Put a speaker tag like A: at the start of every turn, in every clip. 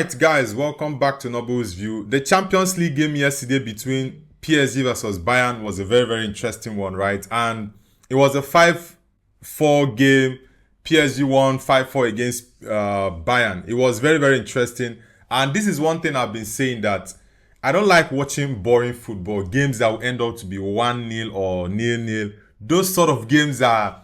A: Alright guys, welcome back to Noble's View. The Champions League game yesterday between PSG versus Bayern was a very interesting one, right? And it was a 5-4 game. PSG won 5-4 against Bayern. It was very interesting. And this is one thing I've been saying, that I don't like watching boring football. Games that will end up to be 1-0 or 0-0. Those sort of games are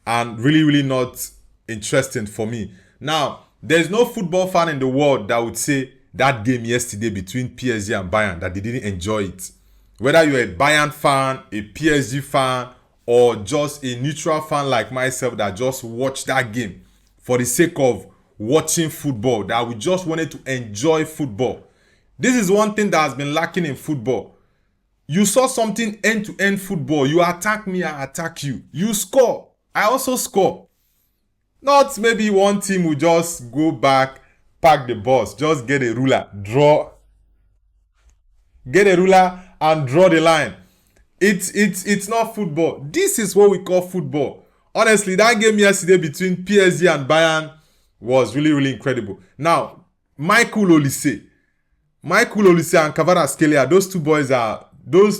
A: really not interesting for me. Now, there's no football fan in the world that would say that game yesterday between PSG and Bayern that they didn't enjoy it. Whether you're a Bayern fan, a PSG fan, or just a neutral fan like myself that just watched that game for the sake of watching football, that we just wanted to enjoy football. This is one thing that has been lacking in football. You saw something end-to-end football. You attack me, I attack you. You score, I also score. Not maybe one team will just go back, pack the bus, just get a ruler, get a ruler and draw the line. It's not football. This is what we call football. Honestly, that game yesterday between PSG and Bayern was really incredible. Now, Michael Olise and Kvaratskhelia, those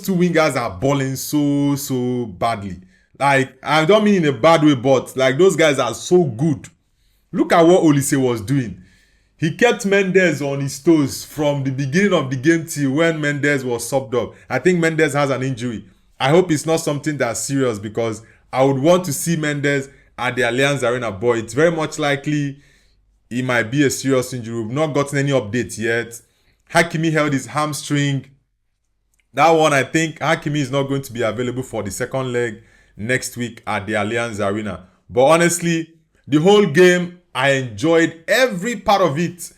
A: two wingers are balling so badly. Like, I don't mean in a bad way, but like, those guys are so good. Look at what Olise was doing. He kept Mendes on his toes from the beginning of the game till when Mendes was subbed up. I think Mendes has an injury. I hope it's not something that's serious, because I would want to see Mendes at the Allianz Arena, but it's very much likely it might be a serious injury. We've not gotten any updates yet. Hakimi held his hamstring. That one, I think Hakimi is not going to be available for the second leg next week at the Allianz Arena. But honestly, the whole game, I enjoyed every part of it.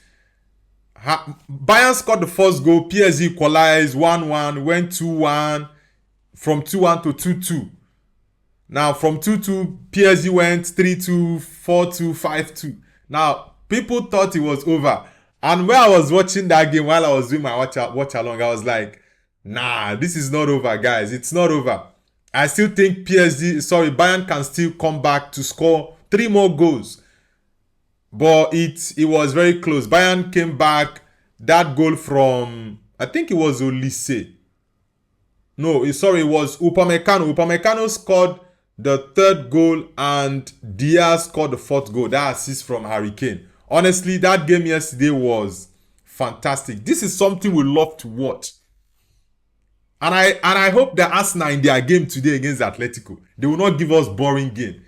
A: Bayern scored the first goal. PSG equalized 1-1, went 2-1, from 2-1 to 2-2. Now, from 2-2, PSG went 3-2, 4-2, 5-2. Now, people thought it was over. And when I was watching that game, while I was doing my watch along, I was like, nah, this is not over, guys. It's not over. I still think Bayern can still come back to score 3 more goals. But it was very close. Bayern came back. That goal from, I think it was Olise. No, it was Upamecano. Upamecano scored the 3rd goal and Diaz scored the 4th goal. That assist from Harry Kane. Honestly, that game yesterday was fantastic. This is something we love to watch. And I hope that Arsenal in their game today against Atletico, they will not give us boring game.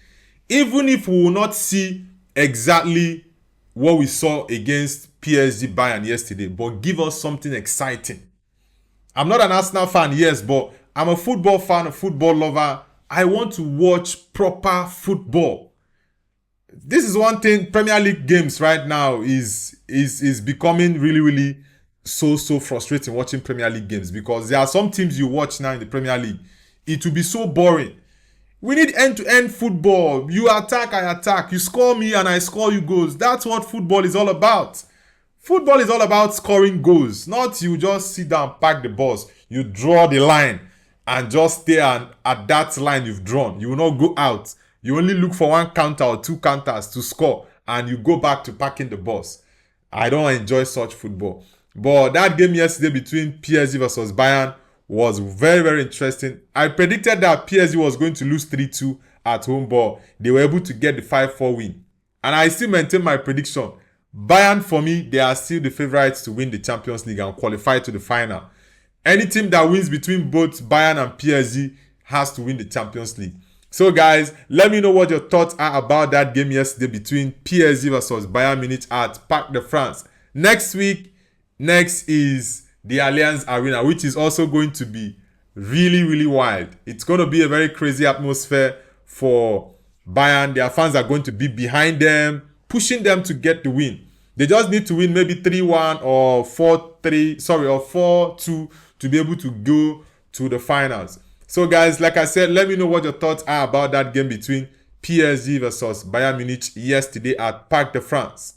A: Even if we will not see exactly what we saw against PSG Bayern yesterday, but give us something exciting. I'm not an Arsenal fan, yes, but I'm a football fan, a football lover. I want to watch proper football. This is one thing. Premier League games right now is becoming really so frustrating, watching Premier League games, because there are some teams you watch now in the Premier League. It will be so boring. We need end-to-end football. You attack, I attack. You score me and I score you goals. That's what football is all about. Football is all about scoring goals. Not you just sit down, pack the balls. You draw the line and just stay at that line you've drawn. You will not go out. You only look for 1 counter or 2 counters to score, and you go back to packing the balls. I don't enjoy such football. But that game yesterday between PSG versus Bayern was very interesting. I predicted that PSG was going to lose 3-2 at home, but they were able to get the 5-4 win. And I still maintain my prediction. Bayern, for me, they are still the favorites to win the Champions League and qualify to the final. Any team that wins between both Bayern and PSG has to win the Champions League. So guys, let me know what your thoughts are about that game yesterday between PSG versus Bayern Munich at Parc de France. Next is the Allianz Arena, which is also going to be really wild. It's going to be a very crazy atmosphere for Bayern. Their fans are going to be behind them, pushing them to get the win. They just need to win maybe 3-1 or 4-2 to be able to go to the finals. So guys, like I said, let me know what your thoughts are about that game between PSG versus Bayern Munich yesterday at Parc de France.